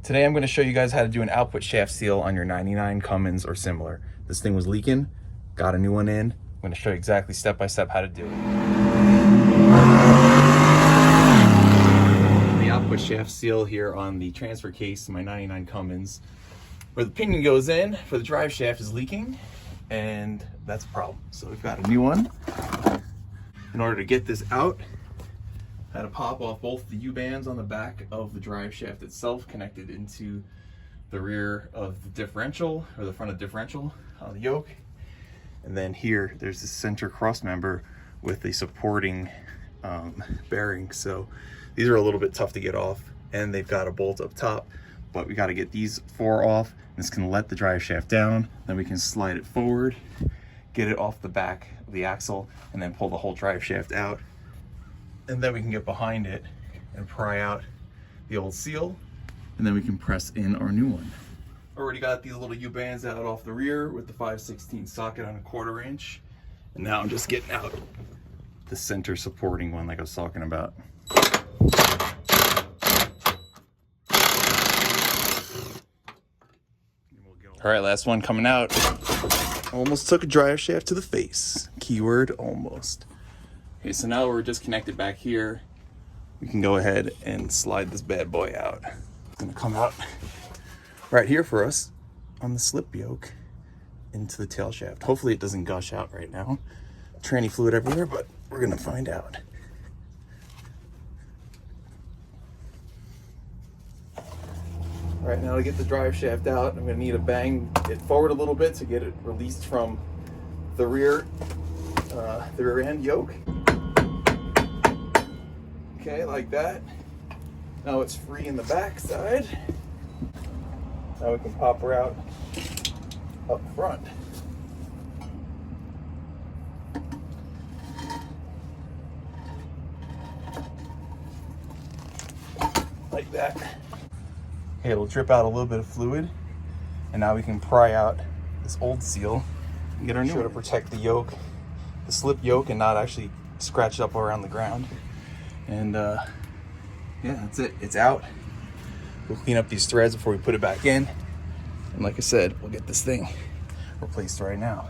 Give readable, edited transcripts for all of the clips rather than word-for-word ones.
Today I'm going to show you guys how to do an output shaft seal on your 99 Cummins or similar. This thing was leaking, got a new one in. I'm going to show you exactly step by step how to do it. The output shaft seal here on the transfer case, my 99 Cummins, where the pinion goes in for the drive shaft is leaking, and that's a problem. So we've got a new one. In order to get this out, I had to pop off both the U-bands on the back of the drive shaft itself, connected into the rear of the differential, or the front of the differential on the yoke. And then here, there's this center cross member with a supporting bearing. So these are a little bit tough to get off, and they've got a bolt up top, but we got to get these four off. This can let the drive shaft down, then we can slide it forward, get it off the back of the axle, and then pull the whole drive shaft out. And then we can get behind it and pry out the old seal, and then we can press in our new one. Already got these little U-bands out off the rear with the 5/16 socket on a 1/4 inch. And now I'm just getting out the center supporting one like I was talking about. All right, last one coming out. Almost took a drive shaft to the face. Keyword almost. Okay, so now we're disconnected back here. We can go ahead and slide this bad boy out. It's gonna come out right here for us on the slip yoke into the tail shaft. Hopefully it doesn't gush out right now. Tranny fluid everywhere, but we're gonna find out. All right, now to get the drive shaft out, I'm gonna need to bang it forward a little bit to get it released from the rear end yoke. Okay, like that. Now it's free in the back side. Now we can pop her out up front. Like that. Okay, it'll drip out a little bit of fluid, and now we can pry out this old seal and get our new one to protect the yoke, the slip yoke, and not actually scratch it up around the ground. And yeah, that's it. It's out. We'll clean up these threads before we put it back in. And like I said, we'll get this thing replaced right now.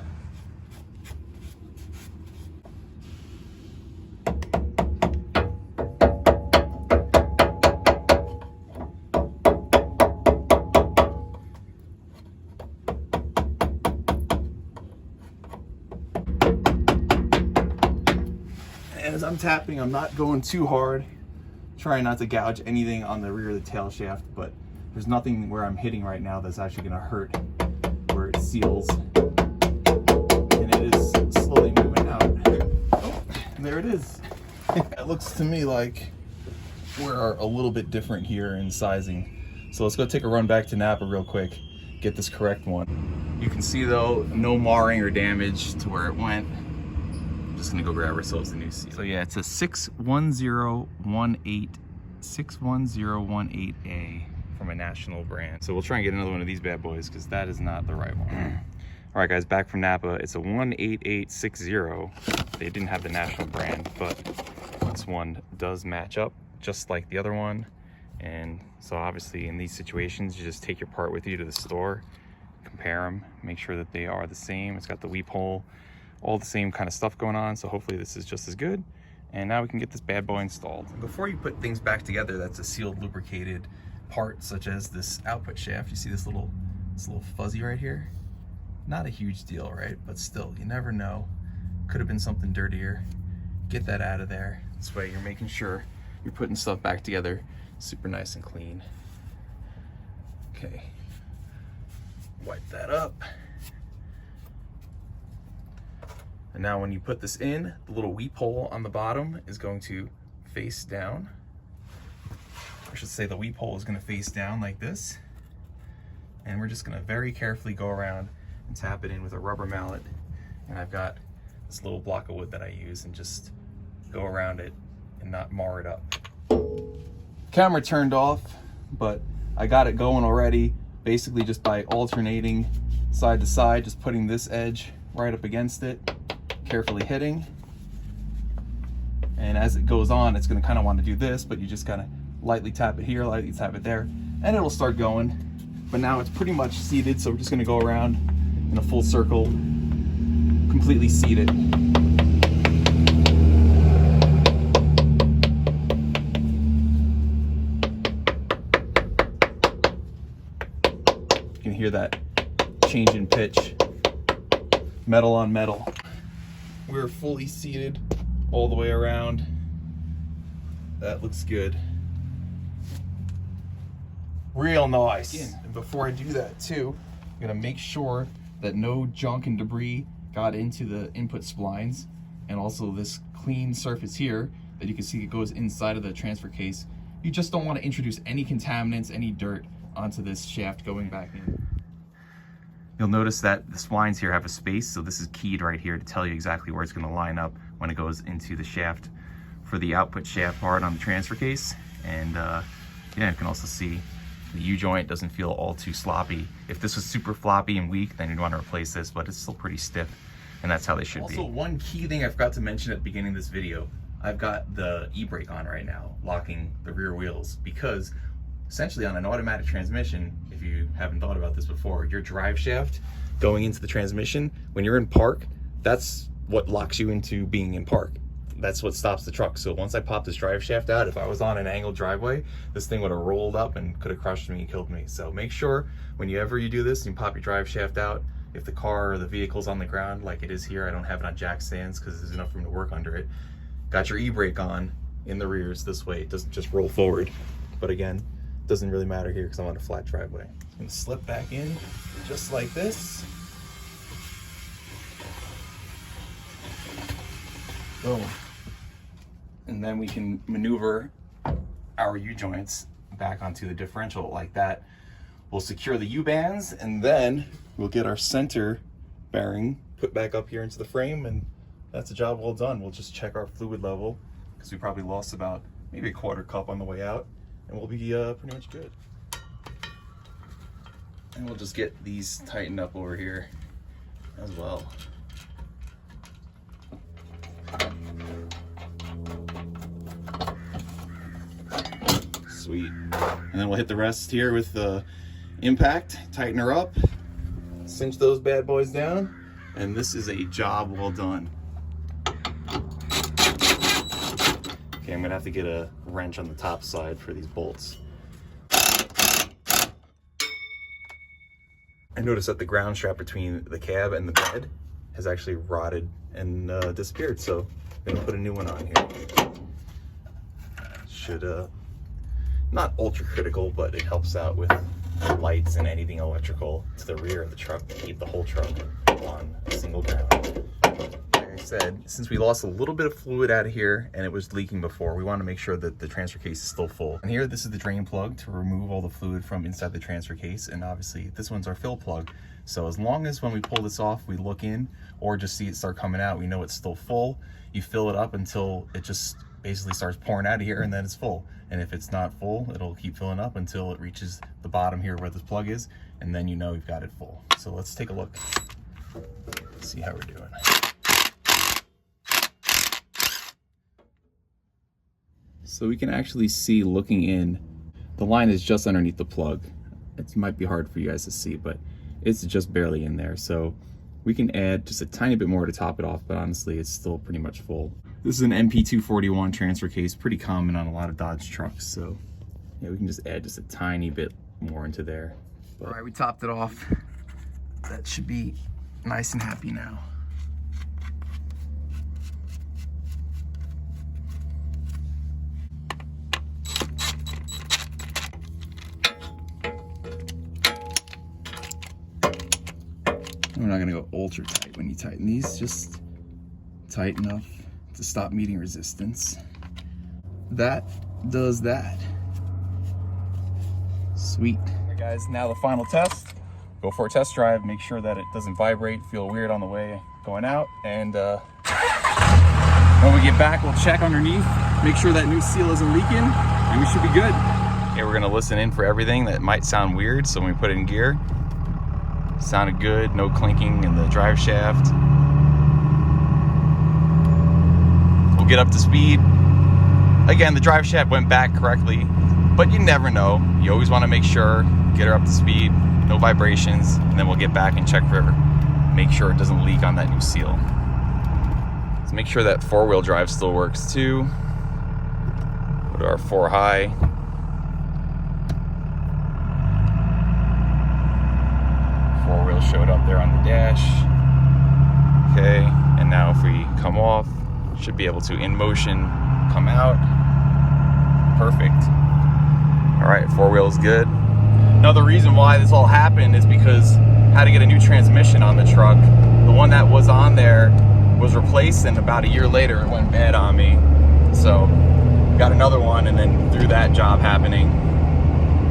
As I'm tapping, I'm not going too hard, trying not to gouge anything on the rear of the tail shaft, but there's nothing where I'm hitting right now that's actually going to hurt where it seals, and it is slowly moving out. Oh, and there it is. It looks to me like we're a little bit different here in sizing. So let's go take a run back to Napa real quick, get this correct one. You can see though, no marring or damage to where it went. Just gonna go grab ourselves a new seal. So yeah, it's a 61018A from a national brand. So we'll try and get another one of these bad boys because that is not the right one. All right guys, back from Napa. It's a 18860. They didn't have the national brand, but this one does match up just like the other one. And so obviously in these situations, you just take your part with you to the store, compare them, make sure that they are the same. It's got the weep hole, all the same kind of stuff going on, so hopefully this is just as good. And now we can get this bad boy installed. Before you put things back together, that's a sealed, lubricated part, such as this output shaft. You see this little fuzzy right here? Not a huge deal, right? But still, you never know. Could have been something dirtier. Get that out of there. This way you're making sure you're putting stuff back together super nice and clean. Okay, wipe that up. And now when you put this in, the little weep hole on the bottom is going to face down. I should say the weep hole is going to face down like this. And we're just going to very carefully go around and tap it in with a rubber mallet. And I've got this little block of wood that I use, and just go around it and not mar it up. Camera turned off, but I got it going already, basically just by alternating side to side, just putting this edge right up against it, carefully hitting. And as it goes on, it's going to kind of want to do this, but you just kind of lightly tap it here, lightly tap it there, and it'll start going. But now it's pretty much seated, so we're just gonna go around in a full circle, completely seated. You can hear that change in pitch, metal on metal. We're fully seated all the way around. That looks good. Real nice. And before I do that too, I'm gonna make sure that no junk and debris got into the input splines, and also this clean surface here that you can see it goes inside of the transfer case. You just don't want to introduce any contaminants, any dirt onto this shaft going back in. You'll notice that the splines here have a space, so this is keyed right here to tell you exactly where it's going to line up when it goes into the shaft for the output shaft part on the transfer case. And yeah, you can also see the U-joint doesn't feel all too sloppy. If this was super floppy and weak, then you'd want to replace this, but it's still pretty stiff, and that's how they should be. Also, one key thing I forgot to mention at the beginning of this video, I've got the e-brake on right now, locking the rear wheels, because essentially on an automatic transmission, if you haven't thought about this before, your drive shaft going into the transmission, when you're in park, that's what locks you into being in park. That's what stops the truck. So once I pop this drive shaft out, if I was on an angled driveway, this thing would have rolled up and could have crushed me and killed me. So make sure whenever you do this, you pop your drive shaft out. If the car or the vehicle's on the ground like it is here, I don't have it on jack stands because there's enough room to work under it. Got your e-brake on in the rears this way. It doesn't just roll forward. But again, doesn't really matter here because I'm on a flat driveway. I'm gonna slip back in just like this. Boom. And then we can maneuver our U-joints back onto the differential like that. We'll secure the U-bands, and then we'll get our center bearing put back up here into the frame, and that's a job well done. We'll just check our fluid level because we probably lost about maybe a quarter cup on the way out, and we'll be pretty much good. And we'll just get these tightened up over here as well. Sweet. And then we'll hit the rest here with the impact, tighten her up, cinch those bad boys down, and this is a job well done. Okay, I'm gonna have to get a wrench on the top side for these bolts. I noticed that the ground strap between the cab and the bed has actually rotted and disappeared, so I'm gonna put a new one on here. Should not ultra critical, but it helps out with lights and anything electrical to the rear of the truck to keep the whole truck on a single ground. Like I said, since we lost a little bit of fluid out of here and it was leaking before, we want to make sure that the transfer case is still full. And here, this is the drain plug to remove all the fluid from inside the transfer case, and obviously this one's our fill plug. So as long as when we pull this off, we look in or just see it start coming out, we know it's still full. You fill it up until it just basically starts pouring out of here, and then it's full. And if it's not full, it'll keep filling up until it reaches the bottom here where this plug is, and then you know you've got it full. So let's take a look, see how we're doing. So we can actually see, looking in, the line is just underneath the plug. It might be hard for you guys to see, but it's just barely in there. So we can add just a tiny bit more to top it off, but honestly, it's still pretty much full. This is an NP241 transfer case, pretty common on a lot of Dodge trucks. So yeah, we can just add just a tiny bit more into there. But all right, we topped it off. That should be nice and happy now. We're not gonna go ultra tight when you tighten these, just tight enough to stop meeting resistance. That does that. Sweet. All right, guys, now the final test. Go for a test drive, make sure that it doesn't vibrate, feel weird on the way going out, and when we get back, we'll check underneath, make sure that new seal isn't leaking, and we should be good. Okay, we're gonna listen in for everything that might sound weird, so when we put it in gear, sounded good, no clinking in the drive shaft. We'll get up to speed. Again, the drive shaft went back correctly, but you never know. You always want to make sure, get her up to speed, no vibrations, and then we'll get back and check for her, make sure it doesn't leak on that new seal. Let's make sure that 4-wheel drive still works too. Go to our 4 high. Four-wheel showed up there on the dash. Okay, and now if we come off, should be able to in motion come out. Perfect. All right, 4-wheel is good. Another reason why this all happened is because I had to get a new transmission on the truck. The one that was on there was replaced, and about a year later it went bad on me. So got another one, and then through that job happening,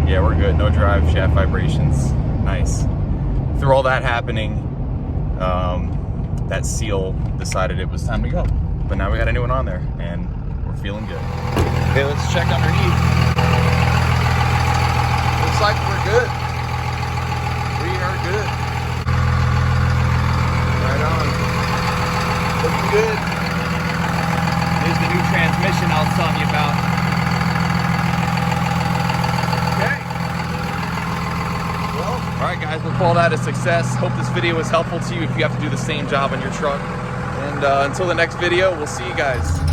yeah, we're good. No drive shaft vibrations. Nice. Through all that happening, that seal decided it was time to go. But now we got a new one on there, and we're feeling good. Okay, let's check underneath. Looks like we're good. We are good. Right on. Looking good. Here's the new transmission I was telling you about. Okay. Well, all right, guys, we'll call that a success. Hope this video was helpful to you if you have to do the same job on your truck. And until the next video, we'll see you guys.